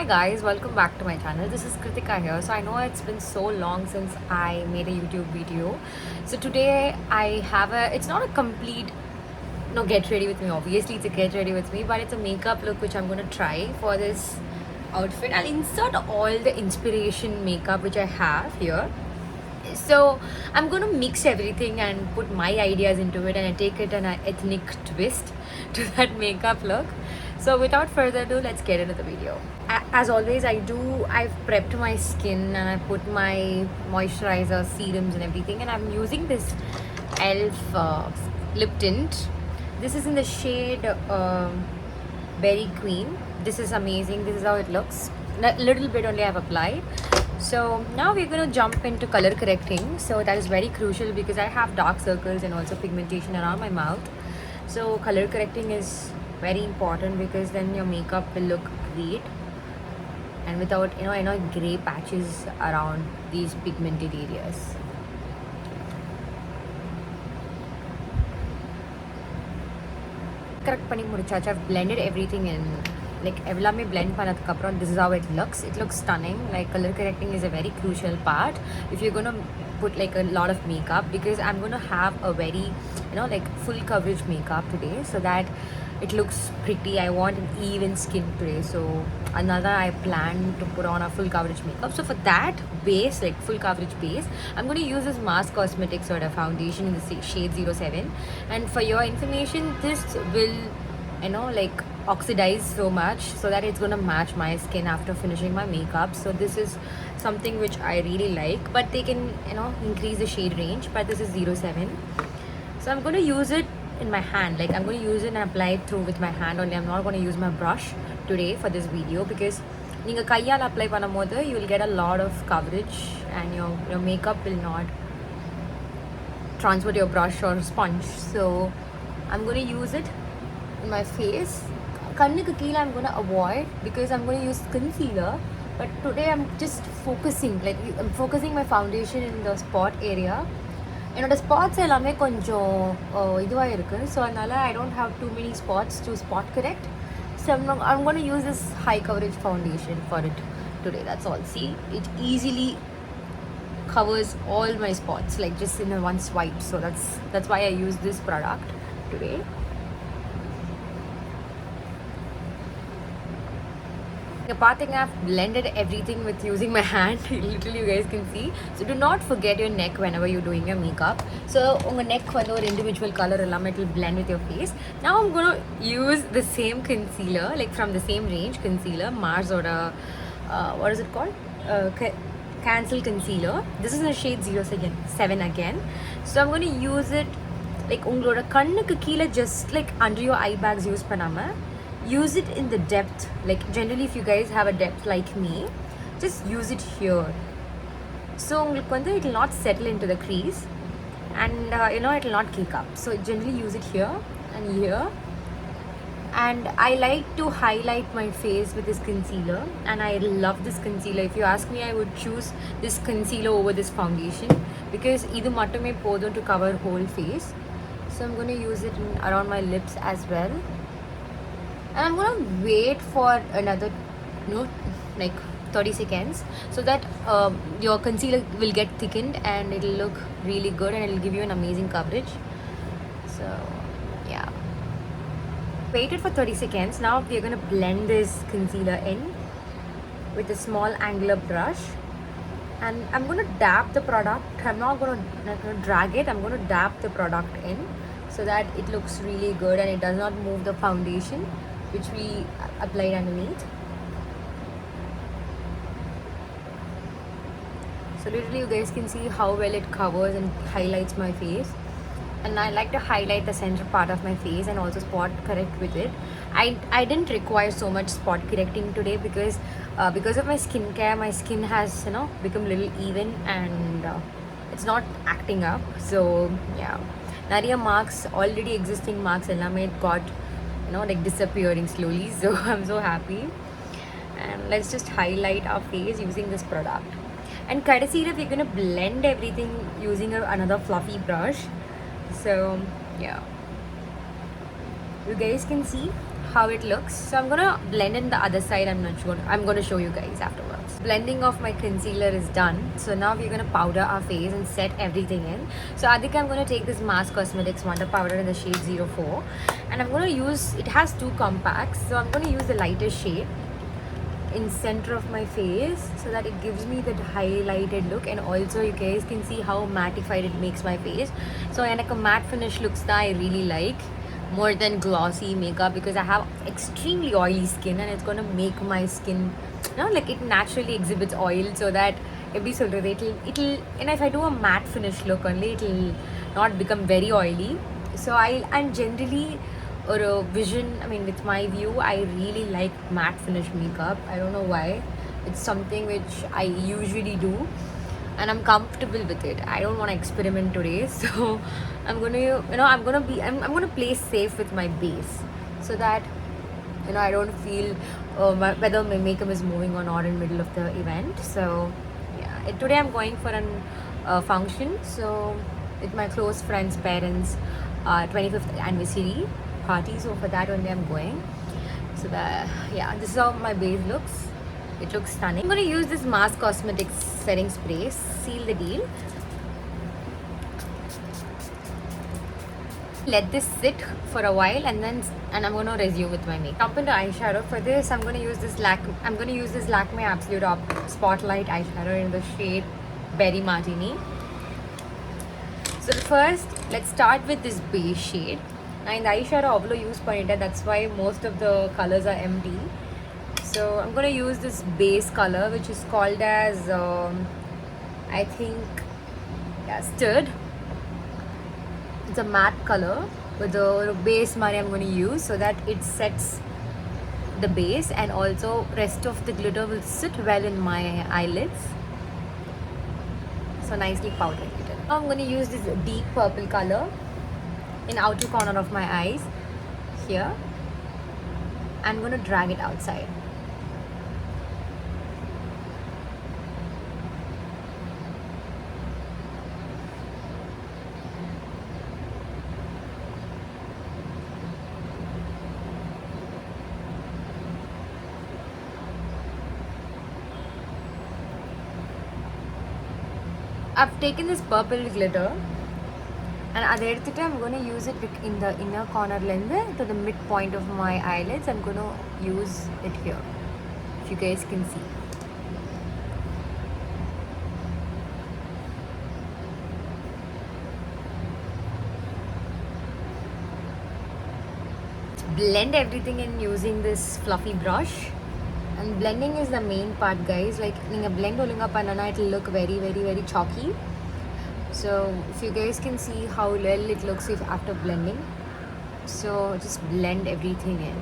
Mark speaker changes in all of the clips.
Speaker 1: Hi guys, welcome back to my channel. This is Kritika here. So I know it's been so long since I made a YouTube video. So today I have it's not a complete no get ready with me. Obviously it's a get ready with me, but it's a makeup look which I'm going to try for this outfit. I'll insert all the inspiration makeup which I have here. So I'm going to mix everything and put my ideas into it, and I take it an ethnic twist to that makeup look. So without further ado, let's get into the video. As always, I've prepped my skin and I put my moisturizer, serums and everything, and I'm using this e.l.f. Lip tint. This is in the shade Berry Queen. This is amazing. This is how it looks. A little bit only I've applied. So now we're going to jump into color correcting. So that is very crucial because I have dark circles and also pigmentation around my mouth. So color correcting is very important because then your makeup will look great and without gray patches around these pigmented areas. Correct panni mudichachu. I've blended everything in. Like everything blend panadhukku appuram, this is how it looks. It looks stunning. Like color correcting is a very crucial part if you're going to put like a lot of makeup, because I'm going to have a very like full coverage makeup today so that it looks pretty. I want an even skin today, so another I plan to put on a full coverage makeup. So for that base, like full coverage base, I'm going to use this Mass Cosmetics sort of foundation in the shade 07. And for your information, this will like oxidize so much so that it's going to match my skin after finishing my makeup. So this is something which I really like, but they can increase the shade range, but this is 07. So I'm going to use it in my hand. Like I'm going to use it and apply it through with my hand only. I'm not going to use my brush today for this video because நீங்க கையால apply பண்ணும்போது you will get a lot of coverage and your makeup will not transfer to your brush or sponge. So I'm going to use it in my face. கண்ணுக்கு கீழ I'm going to avoid because I'm going to use concealer, but today I'm just focusing, like I'm focusing my foundation in the spot area. என்னோட spots எல்லாமே கொஞ்சம் இதுவாக இருக்குது, so அதனால் I don't have too many spots to spot correct. So I'm going to use this high coverage foundation for it today. That's all. See, it easily covers all my spots like just in a one swipe. So that's why I use this product today. I've blended everything with using my hand. Literally you guys can see. So do not forget your neck whenever you're doing your makeup. So on the neck or individual color it will blend with your face. Now I'm going to use the same concealer, like from the same range concealer, Mars or what is it called, Cancel concealer. This is in the shade 07 again. So I'm going to use it like ungaloda kannukku keela, just like under your eye bags use panama. Use it in the depth. Like generally if you guys have a depth like me, just use it here. So it will not settle into the crease and it will not kick up. So generally use it here and here. And I like to highlight my face with this concealer, and I love this concealer. If you ask me, I would choose this concealer over this foundation because idu mattume podum to cover whole face. So I'm going to use it around my lips as well. And I'm going to wait for another like 30 seconds so that your concealer will get thickened and it will look really good and it will give you an amazing coverage. So yeah, waited for 30 seconds. Now we're going to blend this concealer in with a small angular brush, and I'm going to dab the product. I'm not going to drag it. I'm going to dab the product in so that it looks really good and it does not move the foundation which we applied underneath. So literally you guys can see how well it covers and highlights my face. And I like to highlight the center part of my face and also spot correct with it. I didn't require so much spot correcting today because of my skincare, my skin has become a little even and it's not acting up. So yeah, nariya marks, already existing marks ellame got like disappearing slowly. So I'm so happy. And let's just highlight our face using this product. And kadasila we're going to blend everything using another fluffy brush. So yeah, you guys can see how it looks. So I'm gonna blend in the other side. I'm not sure. I'm gonna show you guys afterwards. Blending of my concealer is done. So now we're gonna powder our face and set everything in. So Adhika, I'm gonna take this Mass Cosmetics Wonder Powder in the shade 04, and I'm gonna use. It has 2 compacts, so I'm gonna use the lightest shade in center of my face so that it gives me that highlighted look, and also you guys can see how mattified it makes my face. So like a matte finish looks that I really like more than glossy makeup, because I have extremely oily skin and it's gonna make my skin, you know, like it naturally exhibits oil, so that it'll and if I do a matte finish look only, it'll not become very oily. So I'm generally, or a vision, I mean with my view, I really like matte finish makeup. I don't know why. It's something which I usually do and I'm comfortable with it. I don't want to experiment today, so I'm gonna play safe with my base, so that I don't feel whether my makeup is moving or not in middle of the event. So yeah, today I'm going for an function, so with my close friends' parents 25th anniversary party, so for that only I'm going. So that, yeah, this is how my base looks. It looks stunning. I'm going to use this Mass Cosmetics setting spray, seal the deal. Let this sit for a while, and I'm going to resume with my makeup. Jump into eyeshadow. For this, I'm going to use this Lakme Absolute Spotlight eyeshadow in the shade Berry Martini. So first, let's start with this base shade. Now in the eyeshadow avlo use pannita, that's why most of the colors are empty. So I'm going to use this base color, which is called as I think Stirred. It's a matte color with the base mari I'm going to use, so that it sets the base, and also rest of the glitter will sit well in my eyelids. So nicely powdered glitter. Now I'm going to use this deep purple color in outer corner of my eyes here. I'm going to drag it outside. I've taken this purple glitter and I'm going to use it in the inner corner lens to the midpoint of my eyelids. I'm going to use it here, if you guys can see. Blend everything in using this fluffy brush. And blending is the main part, guys. Like, blend olunga panana, it will look very, very, very chalky. So if you guys can see how well it looks after blending, so just blend everything in.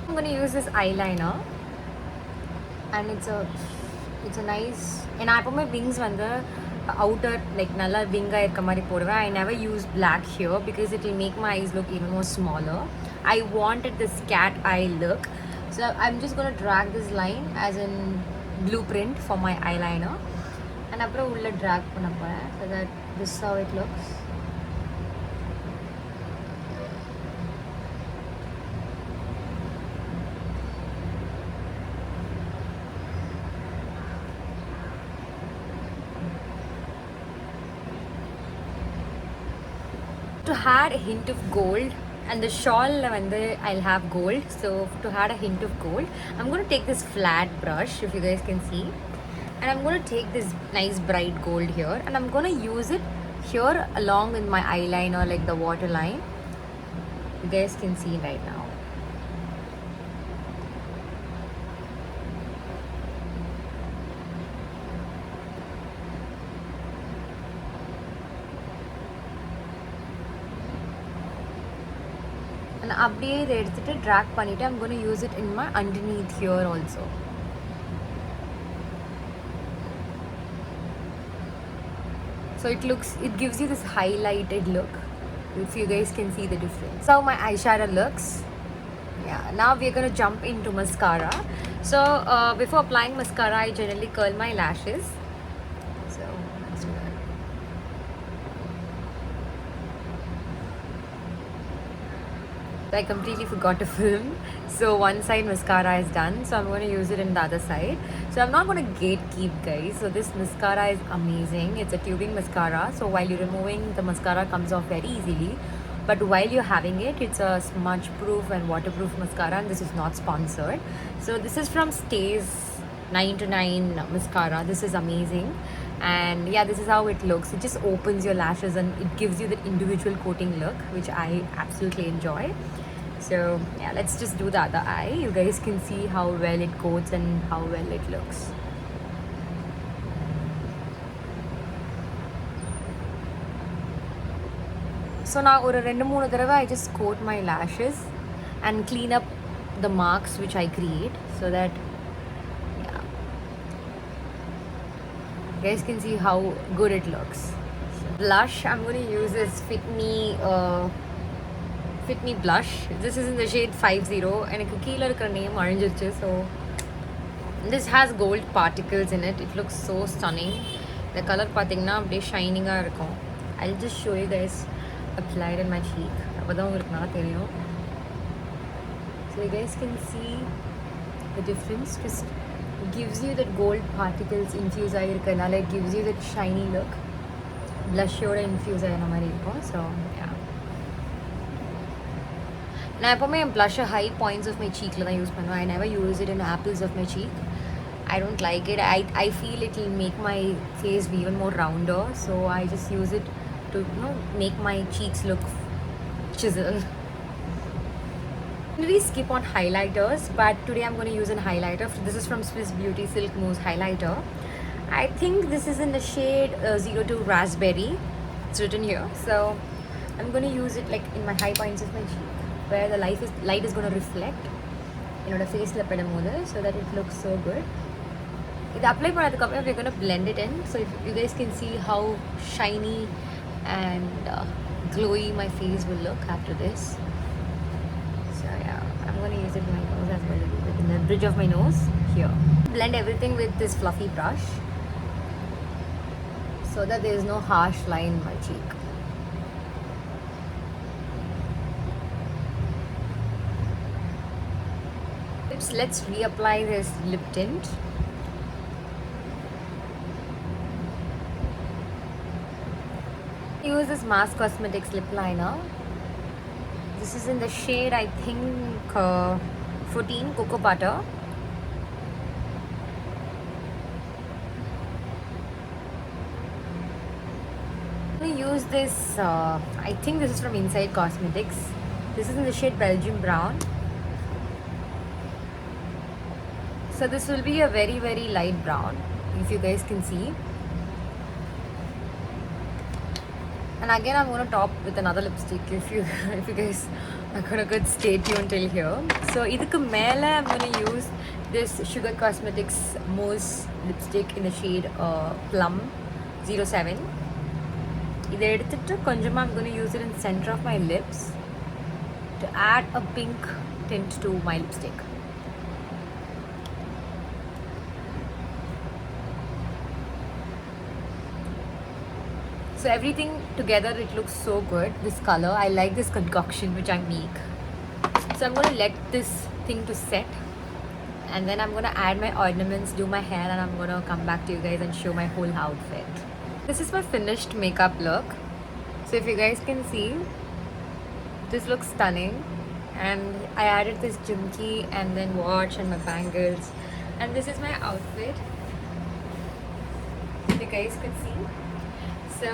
Speaker 1: I'm going to use this eyeliner, and it's a nice, and I put my wings on the outer, like nalla winga irka mari poduva. I never use black here because it will make my eyes look even more smaller. I wanted this cat eye look, so I'm just going to drag this line as in blueprint for my eyeliner, and apra ulla drag panna poren, so that this is how it looks. To add a hint of gold, and the shawl I'll have gold, so to add a hint of gold, I'm going to take this flat brush, if you guys can see, and I'm going to take this nice bright gold here, and I'm going to use it here along with my eyeliner, like the waterline. You guys can see right now. And அப்படியே இதை எடுத்துட்டு drag பண்ணிட்டு I'm going to use it in my underneath here also. So it gives you this highlighted look, if you guys can see the difference. So my eyeshadow looks. Yeah, now we're going to jump into mascara. So before applying mascara, I generally curl my lashes. I completely forgot to film. So one side mascara is done, so I'm going to use it in the other side. So I'm not going to gatekeep, guys. So this mascara is amazing. It's a tubing mascara, so while you're removing, the mascara comes off very easily. But while you're having it, it's a smudge proof and waterproof mascara, and this is not sponsored. So this is from Stays 9 to 9 mascara. This is amazing. And yeah, this is how it looks. It just opens your lashes and it gives you the individual coating look, which I absolutely enjoy. So yeah, let's just do the other eye. You guys can see how well it coats and how well it looks. So now ஒரு ரெண்டு மூணு தடவை I just coat my lashes and clean up the marks which I create, so that yeah, you guys can see how good it looks. So blush, I'm going to use this Fit Me blush. This is in the shade 50. எனக்கு கீழ இருக்கிற name அழிஞ்சிருச்சு. So this has gold particles in it. It looks so stunning. The color பார்த்தீங்கன்னா அப்படியே ஷைனிங்காக இருக்கும். I'll just show you guys applied in my cheek. அப்பதான் உங்களுக்கு நல்லா தெரியும். So you guys can see the difference. Just gives you that gold particles infuse ஆகிருக்கனால it gives you that shiny look. Blush-ஓட infuse ஆகிற மாதிரி இருக்கும். So yeah. நான் எப்போவுமே என் blusher high points of my cheekல தான் யூஸ் பண்ணுவேன். I never use it in apples of my cheek. I don't like it. I feel it will make my face even more rounder. So I just use it to, you know, make my cheeks look chiseled. I usually skip on highlighters, but today I'm going to use a highlighter. This is from Swiss Beauty Silk Mousse highlighter. I think this is in the shade 02 Raspberry. It's written here. So I'm going to use it like in my high points of my cheek, where the light is going to reflect என்னோட ஃபேஸில் படும்போது, so that it looks so good. இது apply பண்ணதுக்கப்புறம் we're going to blend it in, so if you guys can see how shiny and glowy my face will look after this. So yeah, I'm going to use it in my nose as well, a little bit in the bridge of my nose here. Blend everything with this fluffy brush so that there is no harsh line in my cheek. Let's reapply this lip tint. Use this Mass Cosmetics lip liner. This is in the shade, I think, 14 Cocoa Butter. I'm going to use this, I think this is from Inside Cosmetics. This is in the shade Belgium Brown. So this will be a very, very light brown, if you guys can see. And again, I'm going to top with another lipstick if you guys are going to stay tuned till here. So idukku mele I'm going to use this Sugar Cosmetics Mousse lipstick in the shade Plum 07. இதை எடுத்துட்டு கொஞ்சமா I'm going to use it in the center of my lips to add a pink tint to my lipstick. So everything together, it looks so good. This color, I like this concoction which I make. So I'm going to let this thing to set, and then I'm going to add my ornaments, do my hair, and I'm going to come back to you guys and show my whole outfit. This is my finished makeup look. So if you guys can see, this looks stunning. And I added this jhumki and then watch and my bangles, and this is my outfit. If you guys could see. So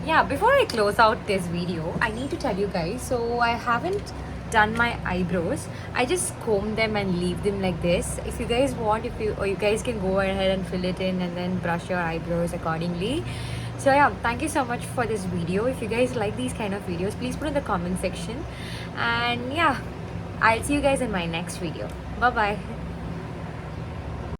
Speaker 1: yeah, before I close out this video, I need to tell you guys, so I haven't done my eyebrows. I just comb them and leave them like this. If you guys want, you guys can go ahead and fill it in and then brush your eyebrows accordingly. So yeah, thank you so much for this video. If you guys like these kind of videos, please put in the comment section. And yeah, I'll see you guys in my next video. Bye bye.